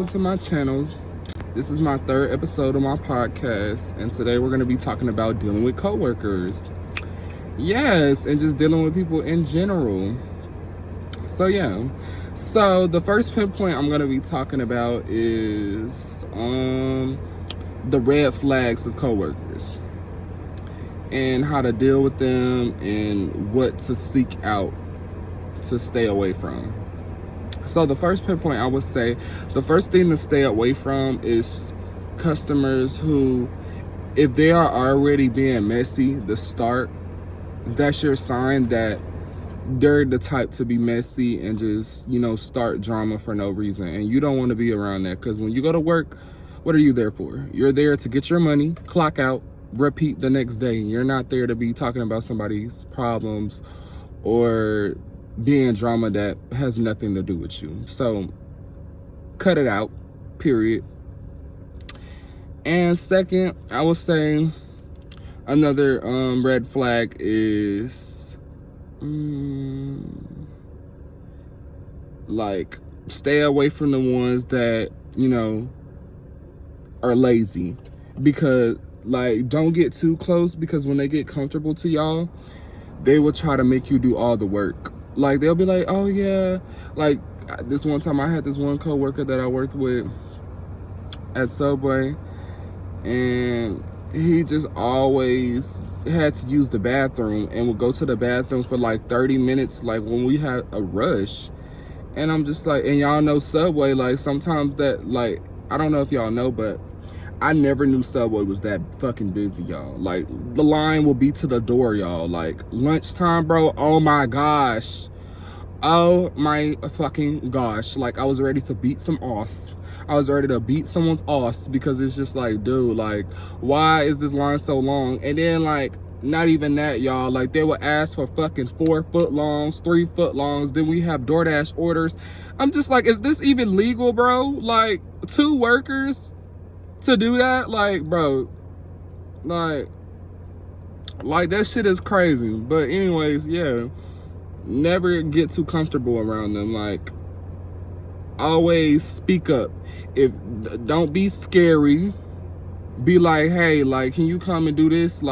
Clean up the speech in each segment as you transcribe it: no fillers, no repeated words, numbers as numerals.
to my channel. This is my third episode of my podcast, and today we're going to be talking about dealing with coworkers. Yes, and just dealing with people in general. So the first pinpoint I'm going to be talking about is the red flags of coworkers and how to deal with them and what to seek out to stay away from. So the first pinpoint, I would say, the first thing to stay away from is customers who, if they are already being messy to start, that's your sign that they're the type to be messy and just, start drama for no reason. And you don't want to be around that, because when you go to work, what are you there for? You're there to get your money, clock out, repeat the next day. You're not there to be talking about somebody's problems or being drama that has nothing to do with you. So cut it out, period. And second, I would say another red flag is like, stay away from the ones that are lazy, because don't get too close, because when they get comfortable to y'all, they will try to make you do all the work. They'll be like, oh yeah, this one time I had this one coworker that I worked with at Subway, and he just always had to use the bathroom and would go to the bathroom for 30 minutes, when we had a rush. And I'm just like, and y'all know Subway, sometimes that, I don't know if y'all know, but I never knew Subway was that fucking busy, y'all. The line will be to the door, y'all. Lunchtime, bro, oh my gosh. Oh my fucking gosh. I was ready to beat some ass. I was ready to beat someone's ass, because it's just dude, why is this line so long? And then, not even that, y'all. They would ask for fucking 4 foot longs, 3 foot longs. Then we have DoorDash orders. I'm just is this even legal, bro? 2 workers to do that? Bro, that shit is crazy. But anyways, yeah, never get too comfortable around them. Always speak up. Don't be scary. Be like, hey, can you come and do this?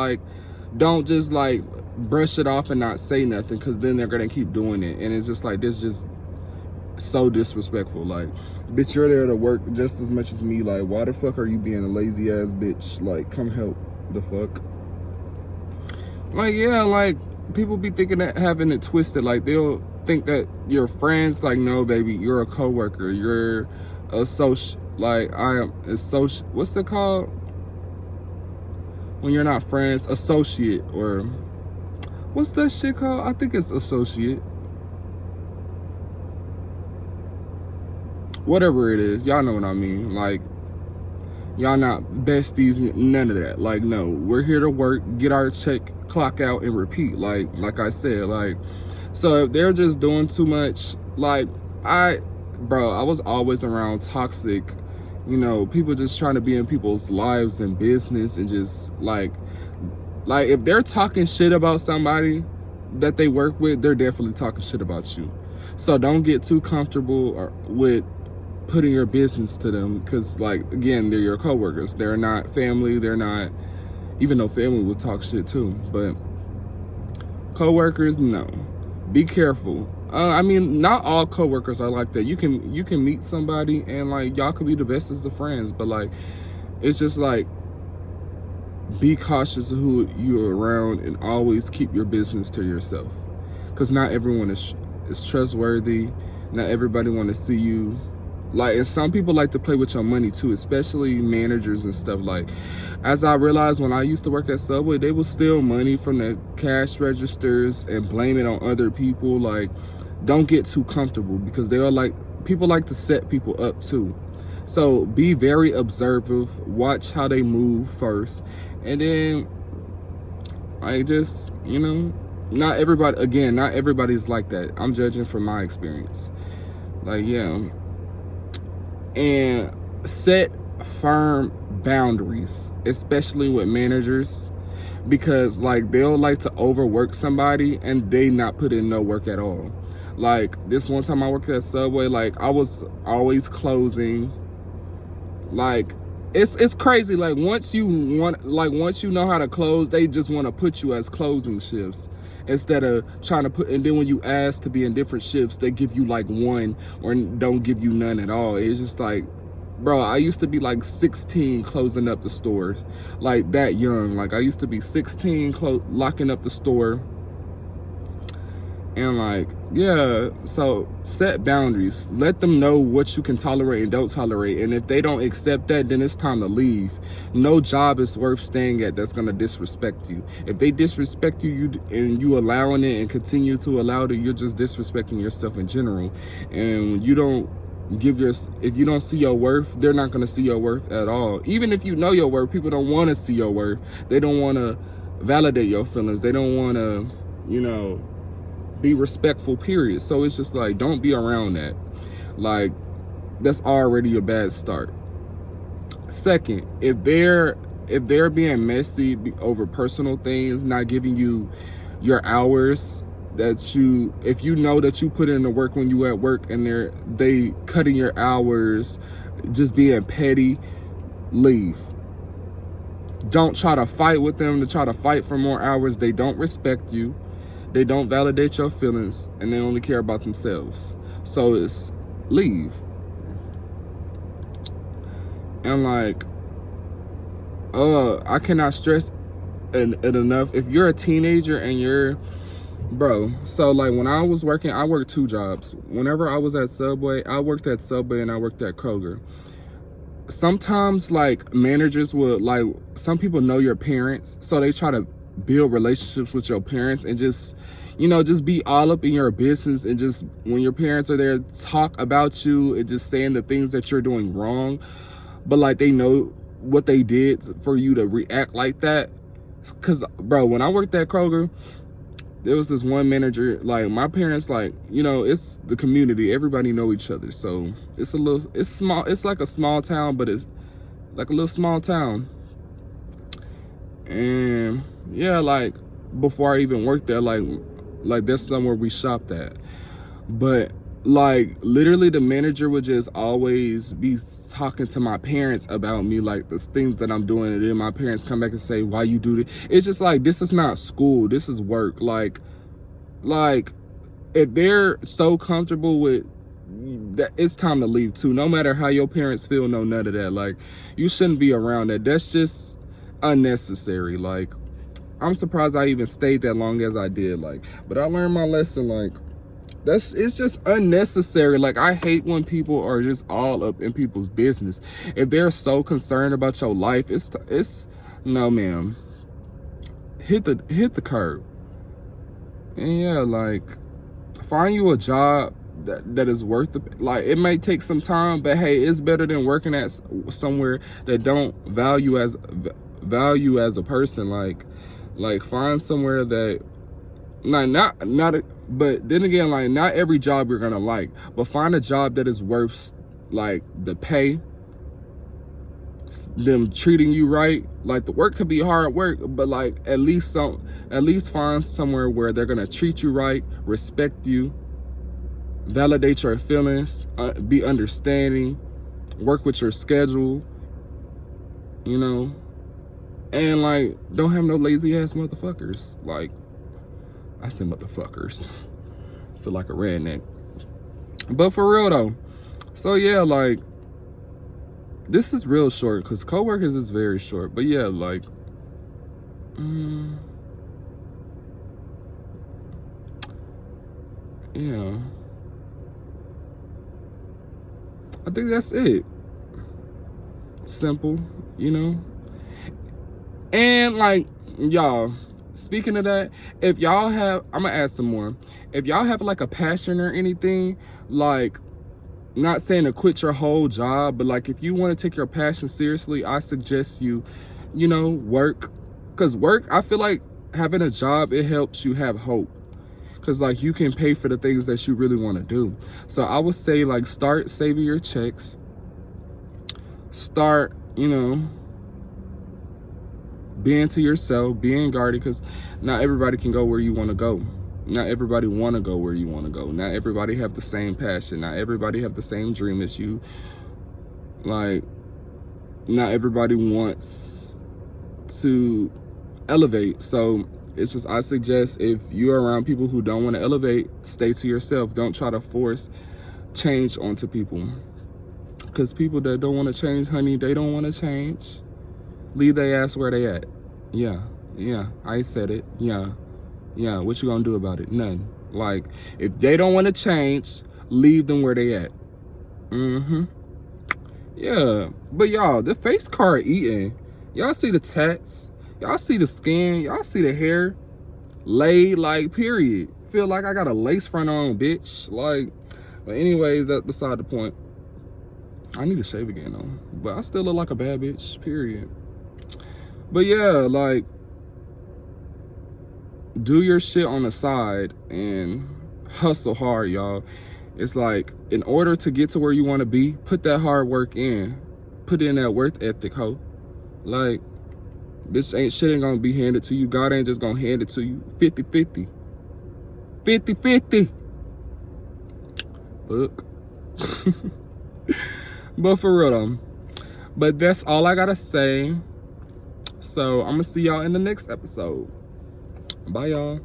Don't just brush it off and not say nothing, because then they're gonna keep doing it, and it's just this just so disrespectful. Bitch, you're there to work just as much as me. Why the fuck are you being a lazy ass bitch? Come help. The fuck. People be thinking that, having it twisted. They'll think that you're friends. No, baby, you're a coworker. You're a social. I am a social. What's it called when you're not friends? Associate, or what's that shit called? I think it's associate. Whatever it is, y'all know what I mean. Y'all not besties, none of that. No, we're here to work, get our check, clock out, and repeat. Like I said, so if they're just doing too much, I was always around toxic, people just trying to be in people's lives and business, and just if they're talking shit about somebody that they work with, they're definitely talking shit about you. So don't get too comfortable with putting your business to them, because again, they're your coworkers. They're not family. They're not, even though family will talk shit too, but coworkers, no. Be careful. Not all coworkers are like that. You can meet somebody and y'all could be the bestest of friends, but it's just be cautious of who you're around, and always keep your business to yourself, because not everyone is trustworthy. Not everybody want to see you. And some people like to play with your money too, especially managers and stuff. As I realized when I used to work at Subway, they would steal money from the cash registers and blame it on other people. Don't get too comfortable, because people like to set people up too. So be very observant. Watch how they move first, and then not everybody's like that. I'm judging from my experience. Yeah. And set firm boundaries, especially with managers, because they'll like to overwork somebody and they not put in no work at all. This one time I worked at Subway, I was always closing Like, it's crazy. Like, once you know how to close, they just want to put you as closing shifts instead of trying to put. And then when you ask to be in different shifts, they give you like one or don't give you none at all. It's just like, bro, I used to be like 16 closing up the stores, like that young. Like, I used to be 16 locking up the store. And like, yeah, so set boundaries. Let them know what you can tolerate and don't tolerate. And if they don't accept that, then it's time to leave. No job is worth staying at that's gonna disrespect you. If they disrespect you, and you allowing it and continue to allow it, you're just disrespecting yourself in general. And when you don't if you don't see your worth, they're not gonna see your worth at all. Even if you know your worth, people don't wanna see your worth. They don't wanna validate your feelings. They don't wanna, you know, be respectful, period. So it's just like, don't be around that. Like, that's already a bad start. Second, if they're being messy over personal things, not giving you your hours that if you know that you put in the work when you at work, and they cutting your hours, just being petty, leave. Don't try to fight with them to try to fight for more hours. They don't respect you. They don't validate your feelings, and they only care about themselves. So it's leave. And like, I cannot stress it enough. If you're a teenager and bro, so like when I was working, I worked 2 jobs. Whenever I was at Subway, I worked at Subway and I worked at Kroger. Sometimes like managers would, like, some people know your parents, so they try to build relationships with your parents and just, you know, just be all up in your business, and just when your parents are there, talk about you and just saying the things that you're doing wrong. But like, they know what they did for you to react like that. Cause bro, when I worked at Kroger, there was this one manager, like, my parents, like, you know, it's the community, everybody know each other, so it's small, it's like a small town, but it's like a little small town. And yeah, like, before I even worked there, like that's somewhere we shopped at. But like, literally the manager would just always be talking to my parents about me, like the things that I'm doing, and then my parents come back and say, why you do this? It's just like, this is not school, this is work. Like if they're so comfortable with that, it's time to leave too. No matter how your parents feel, no, none of that. Like, you shouldn't be around that. That's just unnecessary. Like, I'm surprised I even stayed that long as I did. Like, but I learned my lesson. Like, it's just unnecessary. Like, I hate when people are just all up in people's business. If they're so concerned about your life, it's no, ma'am. Hit the curb. And yeah, like, find you a job that is worth it. Like, it may take some time, but hey, it's better than working at somewhere that don't value as a person. Like find somewhere that, but then again, like, not every job you're gonna like, but find a job that is worth, like, the pay, them treating you right. Like, the work could be hard work, but like, at least find somewhere where they're gonna treat you right, respect you, validate your feelings, be understanding, work with your schedule, you know, and like, don't have no lazy ass motherfuckers. Like, I say motherfuckers. I feel like a redneck. But for real though. So yeah, like, this is real short because coworkers is very short. But yeah, like, yeah, I think that's it. Simple, you know. And like, y'all, speaking of that, if y'all have, I'm gonna add some more. If y'all have like a passion or anything, like, not saying to quit your whole job, but like, if you want to take your passion seriously, I suggest you know, work. Because work, I feel like having a job, it helps you have hope. Because like, you can pay for the things that you really want to do. So I would say, like, start saving your checks. Start, you know, being to yourself, being guarded, because not everybody can go where you want to go. Not everybody want to go where you want to go. Not everybody have the same passion. Not everybody have the same dream as you. Like, not everybody wants to elevate. So it's just, I suggest if you're around people who don't want to elevate, stay to yourself. Don't try to force change onto people, because people that don't want to change, honey, they don't want to change. Leave their ass where they at. Yeah, I said it. Yeah, what you gonna do about it? Nothing. Like, if they don't want to change, leave them where they at. Yeah, but y'all, the face card eating. Y'all see the tats? Y'all see the skin? Y'all see the hair? Laid, like, period. Feel like I got a lace front on, bitch. Like, but anyways, that's beside the point. I need to shave again, though. But I still look like a bad bitch, period. But yeah, like, do your shit on the side and hustle hard, y'all. It's like, in order to get to where you want to be, put that hard work in. Put in that work ethic, ho. Like, bitch, shit ain't gonna be handed to you. God ain't just gonna hand it to you. 50-50. 50-50. Look. But for real, though. But that's all I gotta say. So, I'm gonna see y'all in the next episode. Bye, y'all.